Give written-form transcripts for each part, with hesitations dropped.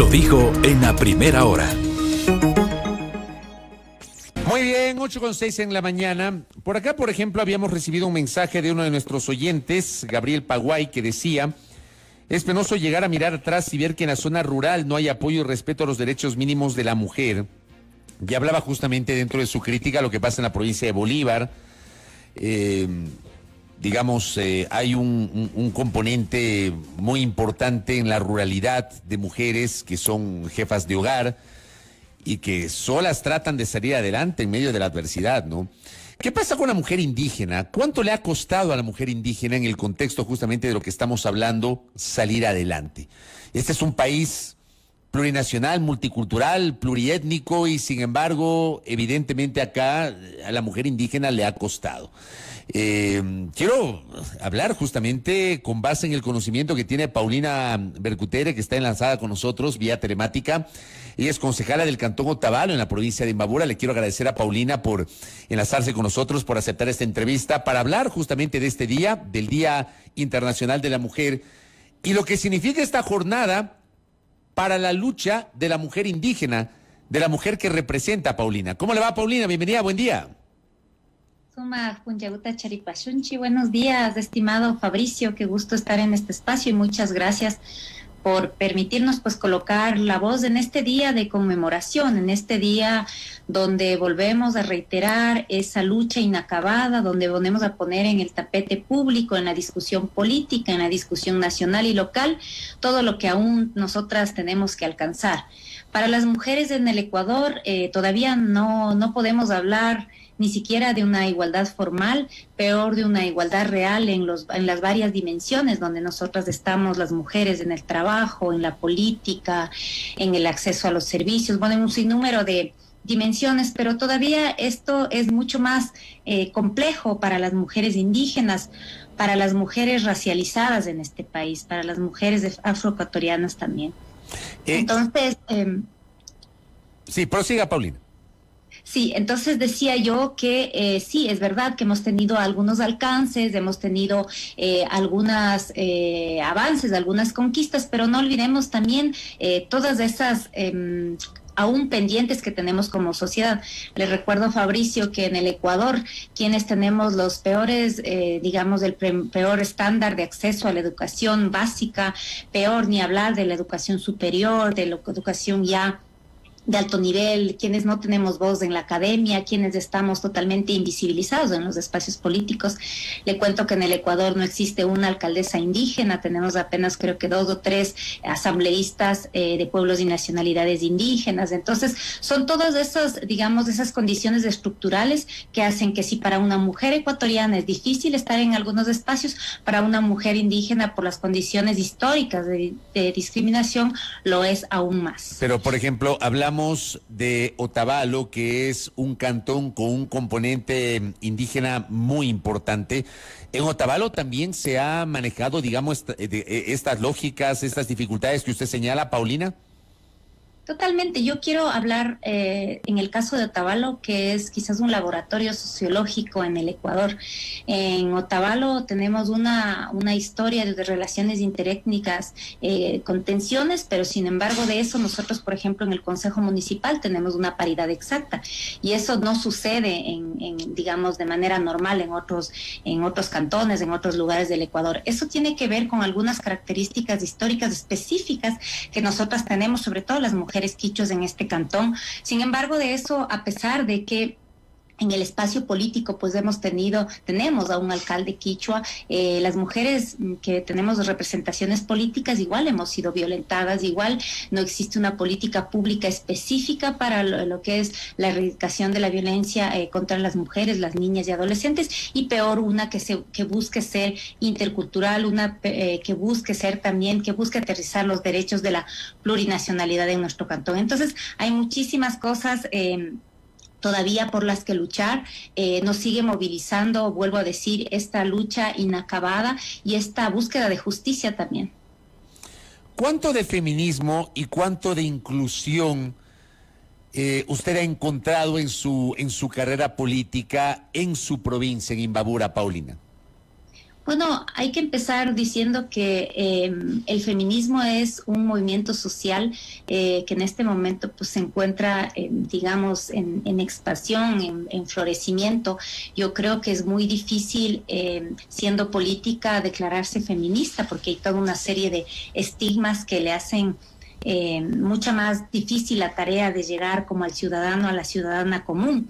lo dijo en la primera hora. Muy bien, 8:06 en la mañana. Por acá, por ejemplo, habíamos recibido un mensaje de uno de nuestros oyentes, Gabriel Paguay, que decía: es penoso llegar a mirar atrás y ver que en la zona rural no hay apoyo y respeto a los derechos mínimos de la mujer. Y hablaba justamente dentro de su crítica lo que pasa en la provincia de Bolívar. Hay un componente muy importante en la ruralidad de mujeres que son jefas de hogar y que solas tratan de salir adelante en medio de la adversidad, ¿no? ¿Qué pasa con la mujer indígena? ¿Cuánto le ha costado a la mujer indígena en el contexto justamente de lo que estamos hablando salir adelante? Este es un país plurinacional, multicultural, pluriétnico y sin embargo, evidentemente acá a la mujer indígena le ha costado. Quiero hablar justamente con base en el conocimiento que tiene Paulina Bercutere, que está enlazada con nosotros vía telemática. Ella es concejala del Cantón Otavalo en la provincia de Imbabura. Le quiero agradecer a Paulina por enlazarse con nosotros, por aceptar esta entrevista, para hablar justamente de este día, del Día Internacional de la Mujer, y lo que significa esta jornada para la lucha de la mujer indígena, de la mujer que representa a Paulina. ¿Cómo le va, Paulina? Bienvenida, buen día. Buenos días, estimado Fabricio, qué gusto estar en este espacio y muchas gracias por permitirnos pues colocar la voz en este día de conmemoración, en este día donde volvemos a reiterar esa lucha inacabada, donde volvemos a poner en el tapete público, en la discusión política, en la discusión nacional y local, todo lo que aún nosotras tenemos que alcanzar. Para las mujeres en el Ecuador todavía no podemos hablar ni siquiera de una igualdad formal, peor de una igualdad real en las varias dimensiones donde nosotras estamos, las mujeres, en el trabajo, en la política, en el acceso a los servicios, bueno, en un sinnúmero de dimensiones, pero todavía esto es mucho más complejo para las mujeres indígenas, para las mujeres racializadas en este país, para las mujeres afroecuatorianas también. Entonces... Sí, prosiga, Paulina. Sí, entonces decía yo que sí, es verdad que hemos tenido algunos alcances, hemos tenido algunos avances, algunas conquistas, pero no olvidemos también todas esas aún pendientes que tenemos como sociedad. Les recuerdo, Fabricio, que en el Ecuador, quienes tenemos los peores, el peor estándar de acceso a la educación básica, peor ni hablar de la educación superior, de la educación ya de alto nivel, quienes no tenemos voz en la academia, quienes estamos totalmente invisibilizados en los espacios políticos. Le cuento que en el Ecuador no existe una alcaldesa indígena, tenemos apenas creo que 2 o 3 asambleístas de pueblos y nacionalidades indígenas. Entonces, son todas esas, esas condiciones estructurales que hacen que si para una mujer ecuatoriana es difícil estar en algunos espacios, para una mujer indígena por las condiciones históricas de discriminación lo es aún más. Pero, por ejemplo, hablamos de Otavalo, que es un cantón con un componente indígena muy importante. En Otavalo también se ha manejado, estas lógicas, estas dificultades que usted señala, Paulina. Totalmente. Yo quiero hablar en el caso de Otavalo, que es quizás un laboratorio sociológico en el Ecuador. En Otavalo tenemos una historia de relaciones interétnicas con tensiones, pero sin embargo de eso nosotros, por ejemplo, en el Consejo Municipal tenemos una paridad exacta y eso no sucede de manera normal en otros cantones, en otros lugares del Ecuador. Eso tiene que ver con algunas características históricas específicas que nosotras tenemos, sobre todo las mujeres quichuas en este cantón. Sin embargo, de eso, a pesar de que en el espacio político pues tenemos a un alcalde quichua, las mujeres que tenemos representaciones políticas igual hemos sido violentadas, igual no existe una política pública específica para lo que es la erradicación de la violencia contra las mujeres, las niñas y adolescentes, y peor una que busque ser intercultural, una que busque aterrizar los derechos de la plurinacionalidad en nuestro cantón. Entonces hay muchísimas cosas todavía por las que luchar, nos sigue movilizando, vuelvo a decir, esta lucha inacabada y esta búsqueda de justicia también. ¿Cuánto de feminismo y cuánto de inclusión usted ha encontrado en su carrera política en su provincia, en Imbabura, Paulina? Bueno, hay que empezar diciendo que el feminismo es un movimiento social que en este momento pues, se encuentra, digamos, en expansión, en florecimiento. Yo creo que es muy difícil, siendo política, declararse feminista, porque hay toda una serie de estigmas que le hacen mucha más difícil la tarea de llegar como al ciudadano, a la ciudadana común.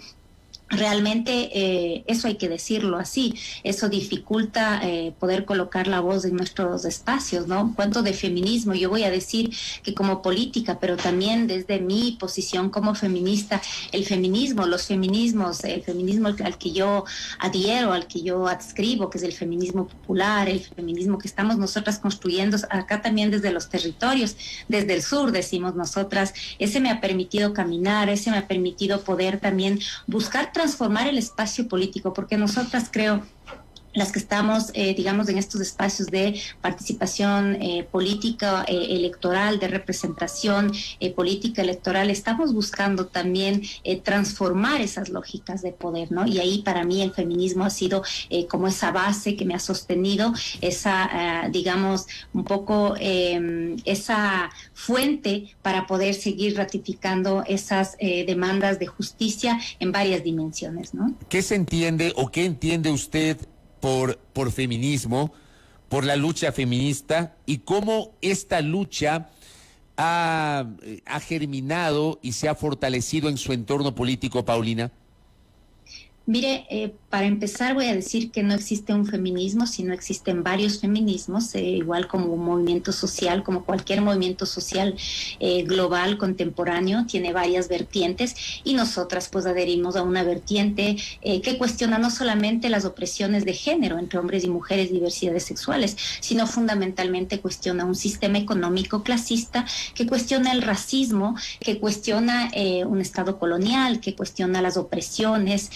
Realmente eso hay que decirlo así, eso dificulta poder colocar la voz en nuestros espacios, ¿no? En cuanto de feminismo, yo voy a decir que como política, pero también desde mi posición como feminista, el feminismo, los feminismos, el feminismo al que yo adhiero, al que yo adscribo, que es el feminismo popular, el feminismo que estamos nosotras construyendo acá también desde los territorios, desde el sur, decimos nosotras, ese me ha permitido caminar, ese me ha permitido poder también buscar transformar el espacio político, porque nosotras creo las que estamos, digamos, en estos espacios de participación política, electoral, de representación política electoral, estamos buscando también transformar esas lógicas de poder, ¿no? Y ahí para mí el feminismo ha sido como esa base que me ha sostenido, esa, digamos, un poco esa fuente para poder seguir ratificando esas demandas de justicia en varias dimensiones, ¿no? ¿Qué se entiende o qué entiende usted por feminismo, por la lucha feminista, y cómo esta lucha ha germinado y se ha fortalecido en su entorno político, Paulina? Mire, para empezar voy a decir que no existe un feminismo, sino existen varios feminismos, igual como un movimiento social, como cualquier movimiento social global, contemporáneo, tiene varias vertientes, y nosotras pues adherimos a una vertiente que cuestiona no solamente las opresiones de género entre hombres y mujeres, diversidades sexuales, sino fundamentalmente cuestiona un sistema económico clasista, que cuestiona el racismo, que cuestiona un Estado colonial, que cuestiona las opresiones,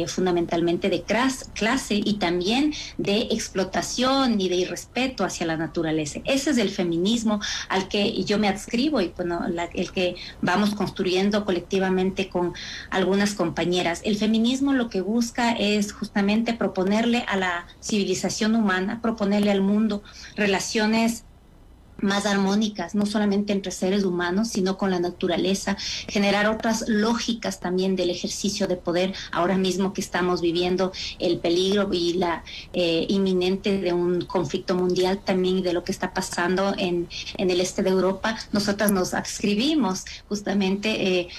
fundamentalmente de clase y también de explotación y de irrespeto hacia la naturaleza. Ese es el feminismo al que yo me adscribo y bueno, el que vamos construyendo colectivamente con algunas compañeras. El feminismo lo que busca es justamente proponerle a la civilización humana, proponerle al mundo relaciones más armónicas, no solamente entre seres humanos, sino con la naturaleza, generar otras lógicas también del ejercicio de poder, ahora mismo que estamos viviendo el peligro y la inminente de un conflicto mundial también, de lo que está pasando en el este de Europa. Nosotras nos adscribimos justamente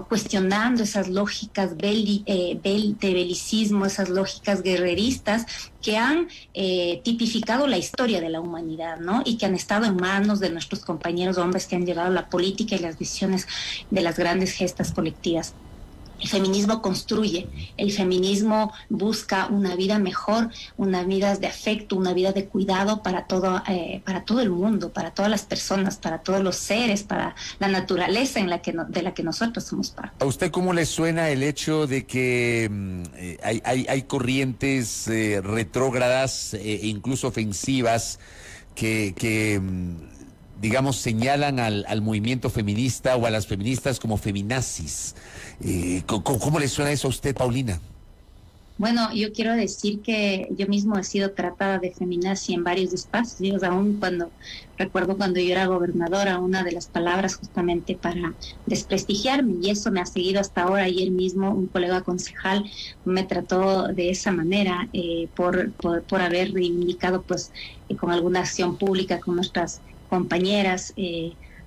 cuestionando esas lógicas de belicismo, esas lógicas guerreristas que han tipificado la historia de la humanidad, ¿no? Y que han estado en manos de nuestros compañeros hombres que han llevado la política y las decisiones de las grandes gestas colectivas. El feminismo construye, el feminismo busca una vida mejor, una vida de afecto, una vida de cuidado para todo el mundo, para todas las personas, para todos los seres, para la naturaleza de la que nosotros somos parte. ¿A usted cómo le suena el hecho de que hay corrientes retrógradas e incluso ofensivas que digamos, señalan al movimiento feminista o a las feministas como feminazis? ¿Cómo le suena eso a usted, Paulina? Bueno, yo quiero decir que yo mismo he sido tratada de feminazi en varios espacios, aún recuerdo cuando yo era gobernadora, una de las palabras justamente para desprestigiarme, y eso me ha seguido hasta ahora. Ayer mismo un colega concejal me trató de esa manera por haber reivindicado pues con alguna acción pública con nuestras compañeras,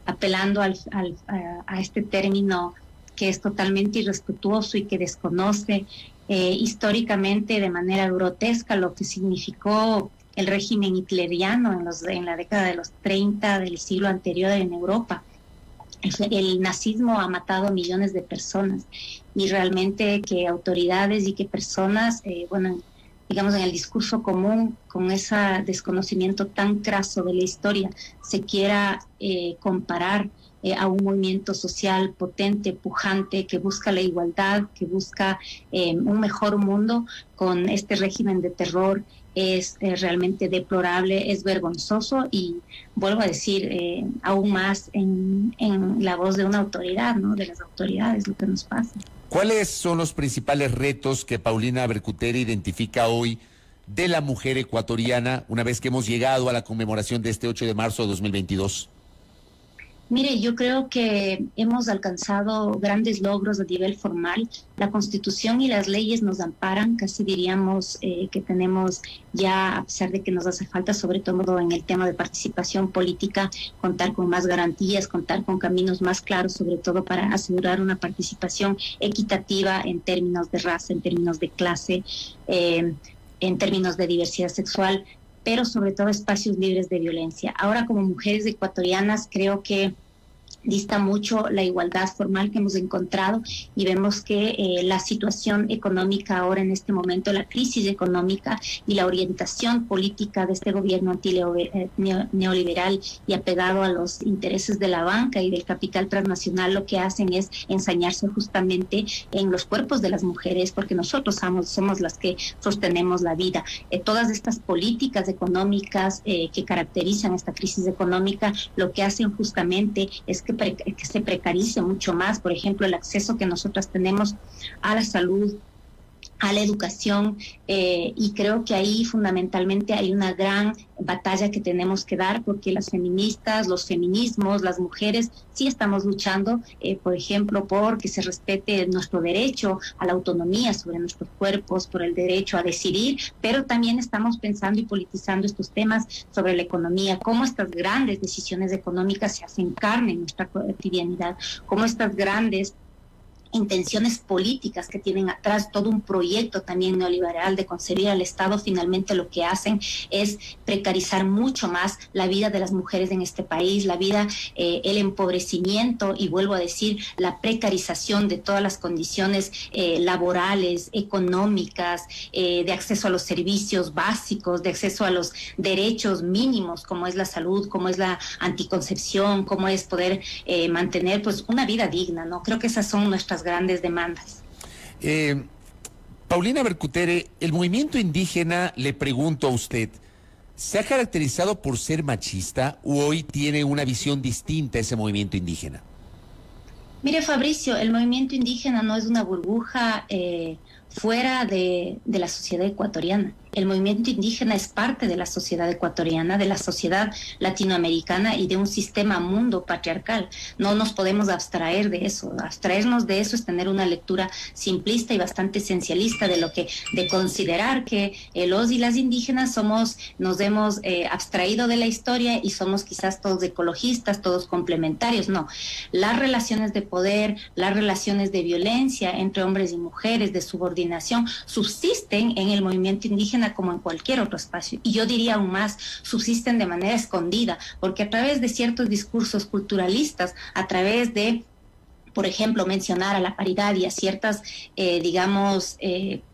apelando a este término que es totalmente irrespetuoso y que desconoce históricamente de manera grotesca lo que significó el régimen hitleriano en la década de los 30 del siglo anterior en Europa. El nazismo ha matado a millones de personas, y realmente que autoridades y que personas, digamos, en el discurso común, con ese desconocimiento tan craso de la historia, se quiera comparar a un movimiento social potente, pujante, que busca la igualdad, que busca un mejor mundo, con este régimen de terror, es realmente deplorable, es vergonzoso, y vuelvo a decir, aún más en la voz de una autoridad, ¿no? De las autoridades, lo que nos pasa. ¿Cuáles son los principales retos que Paulina Berkuteri identifica hoy de la mujer ecuatoriana una vez que hemos llegado a la conmemoración de este 8 de marzo de 2022? Mire, yo creo que hemos alcanzado grandes logros a nivel formal. La Constitución y las leyes nos amparan, casi diríamos que tenemos ya, a pesar de que nos hace falta, sobre todo en el tema de participación política, contar con más garantías, contar con caminos más claros, sobre todo para asegurar una participación equitativa en términos de raza, en términos de clase, en términos de diversidad sexual, pero sobre todo espacios libres de violencia. Ahora, como mujeres ecuatorianas, creo que dista mucho la igualdad formal que hemos encontrado y vemos que la situación económica ahora en este momento, la crisis económica y la orientación política de este gobierno neoliberal y apegado a los intereses de la banca y del capital transnacional, lo que hacen es ensañarse justamente en los cuerpos de las mujeres, porque nosotros somos las que sostenemos la vida. Todas estas políticas económicas que caracterizan esta crisis económica, lo que hacen justamente es que se precarice mucho más, por ejemplo, el acceso que nosotras tenemos a la salud, a la educación, y creo que ahí fundamentalmente hay una gran batalla que tenemos que dar, porque las feministas, los feminismos, las mujeres sí estamos luchando, por ejemplo, por que se respete nuestro derecho a la autonomía sobre nuestros cuerpos, por el derecho a decidir, pero también estamos pensando y politizando estos temas sobre la economía, cómo estas grandes decisiones económicas se hacen carne en nuestra cotidianidad, cómo estas grandes intenciones políticas que tienen atrás todo un proyecto también neoliberal de concebir al Estado, finalmente lo que hacen es precarizar mucho más la vida de las mujeres en este país, la vida, el empobrecimiento y vuelvo a decir, la precarización de todas las condiciones laborales, económicas, de acceso a los servicios básicos, de acceso a los derechos mínimos, como es la salud, como es la anticoncepción, como es poder mantener pues una vida digna, ¿no? Creo que esas son nuestras grandes demandas. Paulina Bercutere, el movimiento indígena, le pregunto a usted, ¿se ha caracterizado por ser machista o hoy tiene una visión distinta ese movimiento indígena? Mire, Fabricio, el movimiento indígena no es una burbuja fuera de la sociedad ecuatoriana. El movimiento indígena es parte de la sociedad ecuatoriana, de la sociedad latinoamericana y de un sistema mundo patriarcal. No nos podemos abstraer de eso. Abstraernos de eso es tener una lectura simplista y bastante esencialista de considerar que los y las indígenas nos hemos abstraído de la historia y somos quizás todos ecologistas, todos complementarios. No, las relaciones de poder, las relaciones de violencia entre hombres y mujeres, de subordinación, subsisten en el movimiento indígena como en cualquier otro espacio. Y yo diría aún más, subsisten de manera escondida, porque a través de ciertos discursos culturalistas, a través de, por ejemplo, mencionar a la paridad y a ciertas,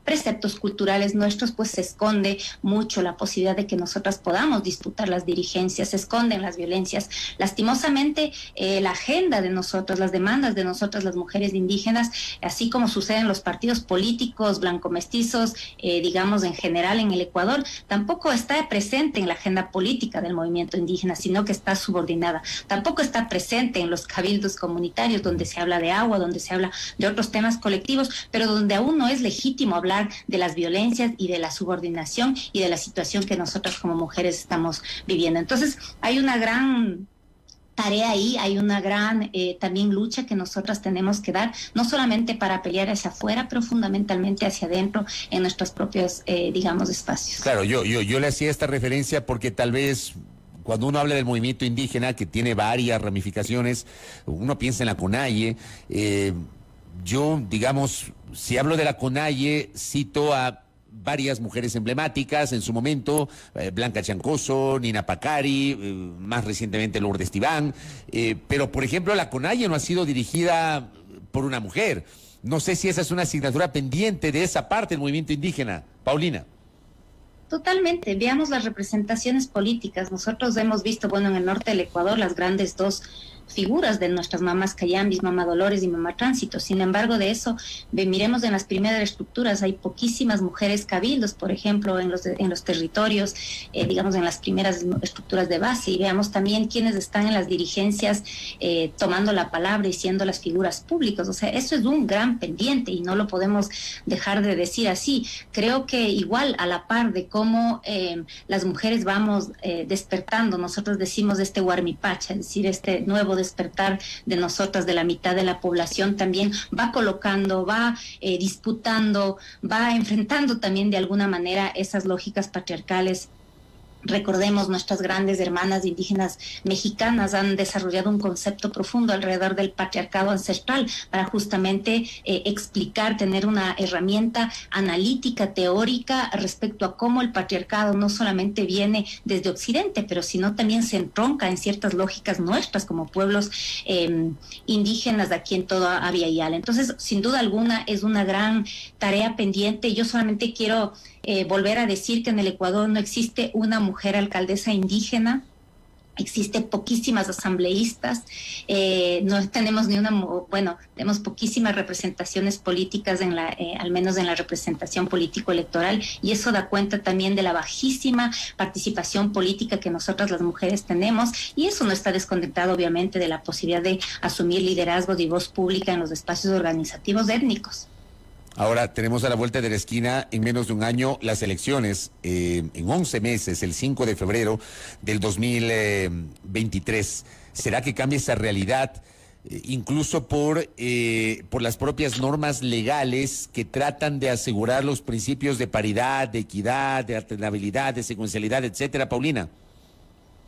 preceptos culturales nuestros, pues se esconde mucho la posibilidad de que nosotras podamos disputar las dirigencias, se esconden las violencias. Lastimosamente, la agenda de nosotros, las demandas de nosotras, las mujeres indígenas, así como sucede en los partidos políticos blanco-mestizos, en general en el Ecuador, tampoco está presente en la agenda política del movimiento indígena, sino que está subordinada. Tampoco está presente en los cabildos comunitarios, donde se habla de agua, donde se habla de otros temas colectivos, pero donde aún no es legítimo hablar de las violencias y de la subordinación y de la situación que nosotras como mujeres estamos viviendo. Entonces, hay una gran tarea ahí, hay una gran también lucha que nosotras tenemos que dar, no solamente para pelear hacia afuera, pero fundamentalmente hacia adentro en nuestros propios, espacios. Claro, yo le hacía esta referencia porque tal vez cuando uno habla del movimiento indígena, que tiene varias ramificaciones, uno piensa en la CONAIE. Yo, si hablo de la CONAIE, cito a varias mujeres emblemáticas en su momento, Blanca Chancoso, Nina Pacari, más recientemente Lourdes Tibán, pero por ejemplo la CONAIE no ha sido dirigida por una mujer. No sé si esa es una asignatura pendiente de esa parte del movimiento indígena. Paulina. Totalmente, veamos las representaciones políticas. Nosotros hemos visto, en el norte del Ecuador, las grandes dos figuras de nuestras mamás Cayambis, mamá Dolores y mamá Tránsito. Sin embargo, de eso, miremos en las primeras estructuras, hay poquísimas mujeres cabildos, por ejemplo, en los territorios, digamos, en las primeras estructuras de base, y veamos también quiénes están en las dirigencias tomando la palabra y siendo las figuras públicas. O sea, eso es un gran pendiente y no lo podemos dejar de decir así. Creo que igual, a la par de cómo las mujeres vamos despertando, nosotros decimos este Huarmipacha, es decir, este nuevo despertar de nosotras, de la mitad de la población, también va colocando, va disputando, va enfrentando también de alguna manera esas lógicas patriarcales. Recordemos, nuestras grandes hermanas indígenas mexicanas han desarrollado un concepto profundo alrededor del patriarcado ancestral para justamente explicar, tener una herramienta analítica, teórica respecto a cómo el patriarcado no solamente viene desde Occidente, pero sino también se entronca en ciertas lógicas nuestras como pueblos indígenas de aquí en toda Abya Yala. Entonces, sin duda alguna, es una gran tarea pendiente. Yo solamente quiero volver a decir que en el Ecuador no existe una mujer alcaldesa indígena, existe poquísimas asambleístas, no tenemos ni una, bueno, tenemos poquísimas representaciones políticas al menos en la representación político-electoral, y eso da cuenta también de la bajísima participación política que nosotras las mujeres tenemos, y eso no está desconectado obviamente de la posibilidad de asumir liderazgos y voz pública en los espacios organizativos étnicos. Ahora tenemos a la vuelta de la esquina, en menos de un año, las elecciones, en 11 meses, el 5 de febrero del 2023. ¿Será que cambia esa realidad, incluso por las propias normas legales que tratan de asegurar los principios de paridad, de equidad, de alternabilidad, de secuencialidad, etcétera, Paulina?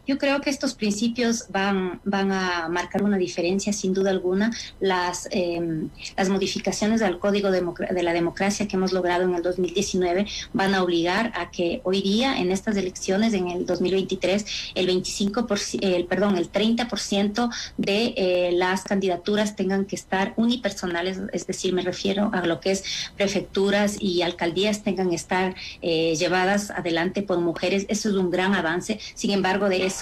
Yo creo que estos principios van a marcar una diferencia, sin duda alguna. Las modificaciones al Código de la Democracia que hemos logrado en el 2019 van a obligar a que hoy día, en estas elecciones, en el 2023, el 30% de las candidaturas tengan que estar unipersonales, es decir, me refiero a lo que es prefecturas y alcaldías, tengan que estar llevadas adelante por mujeres. Eso es un gran avance. Sin embargo, de eso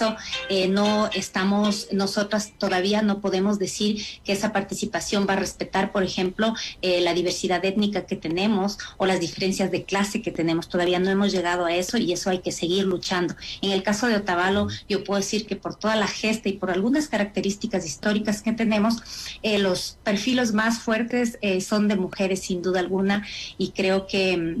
no estamos, nosotras todavía no podemos decir que esa participación va a respetar, por ejemplo, la diversidad étnica que tenemos o las diferencias de clase que tenemos. Todavía no hemos llegado a eso y eso hay que seguir luchando. En el caso de Otavalo, yo puedo decir que por toda la gesta y por algunas características históricas que tenemos, los perfiles más fuertes son de mujeres, sin duda alguna, y creo que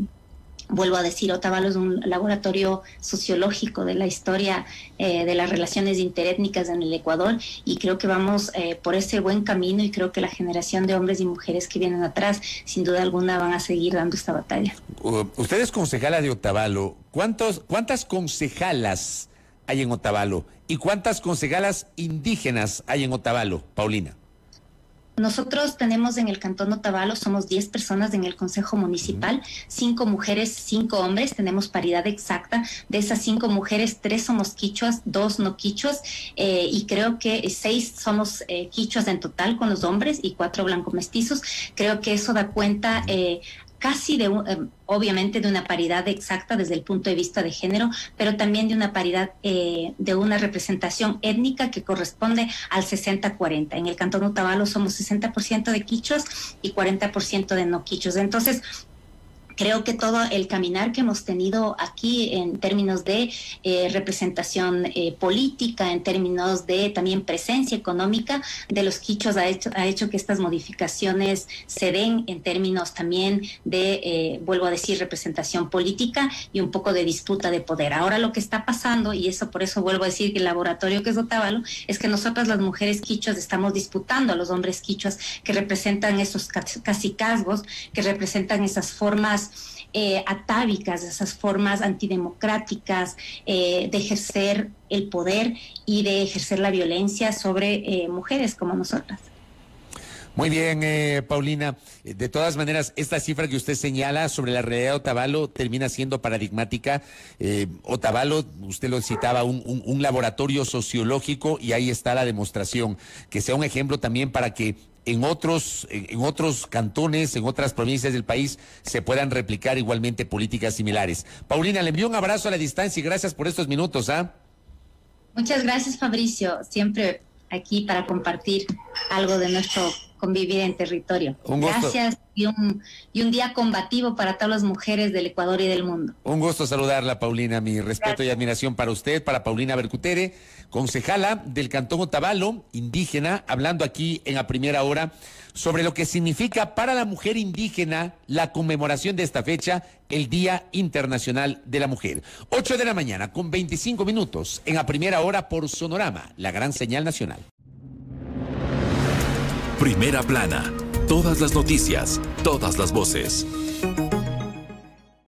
vuelvo a decir, Otavalo es un laboratorio sociológico de la historia de las relaciones interétnicas en el Ecuador, y creo que vamos por ese buen camino, y creo que la generación de hombres y mujeres que vienen atrás, sin duda alguna, van a seguir dando esta batalla. Usted es concejala de Otavalo. ¿Cuántas concejalas hay en Otavalo? ¿Y cuántas concejalas indígenas hay en Otavalo, Paulina? Nosotros tenemos en el Cantón Otavalo, somos 10 personas en el Consejo Municipal, 5 mujeres, 5 hombres, tenemos paridad exacta. De esas 5 mujeres, 3 somos quichuas, 2 no quichuas, y creo que 6 somos quichuas en total con los hombres y 4 blanco-mestizos. Creo que eso da cuenta casi obviamente de una paridad exacta desde el punto de vista de género, pero también de una paridad, de una representación étnica que corresponde al 60-40. En el Cantón Otavalo somos 60% de quichuas y 40% de no quichuas. Entonces, creo que todo el caminar que hemos tenido aquí en términos de representación política, en términos de también presencia económica de los quichuas ha hecho que estas modificaciones se den en términos también de, vuelvo a decir, representación política y un poco de disputa de poder. Ahora lo que está pasando, y eso por eso vuelvo a decir que el laboratorio que es Otavalo, es que nosotras las mujeres quichuas estamos disputando a los hombres quichuas que representan esos cacicazgos, que representan esas formas atávicas, esas formas antidemocráticas de ejercer el poder y de ejercer la violencia sobre mujeres como nosotras. Muy bien, Paulina. De todas maneras, esta cifra que usted señala sobre la realidad de Otavalo termina siendo paradigmática. Otavalo, usted lo citaba, un laboratorio sociológico, y ahí está la demostración. Que sea un ejemplo también para que en otros cantones, en otras provincias del país, se puedan replicar igualmente políticas similares. Paulina, le envío un abrazo a la distancia y gracias por estos minutos. Muchas gracias, Fabricio. Siempre aquí para compartir algo de nuestro convivir en territorio. Un gusto. Gracias y un día combativo para todas las mujeres del Ecuador y del mundo. Un gusto saludarla, Paulina. Mi respeto y admiración para usted, para Paulina Bercutere, concejala del Cantón Otavalo, indígena, hablando aquí en A Primera Hora sobre lo que significa para la mujer indígena la conmemoración de esta fecha, el Día Internacional de la Mujer. 8 de la mañana con 25 minutos en A Primera Hora por Sonorama, la gran señal nacional. Primera plana. Todas las noticias, todas las voces.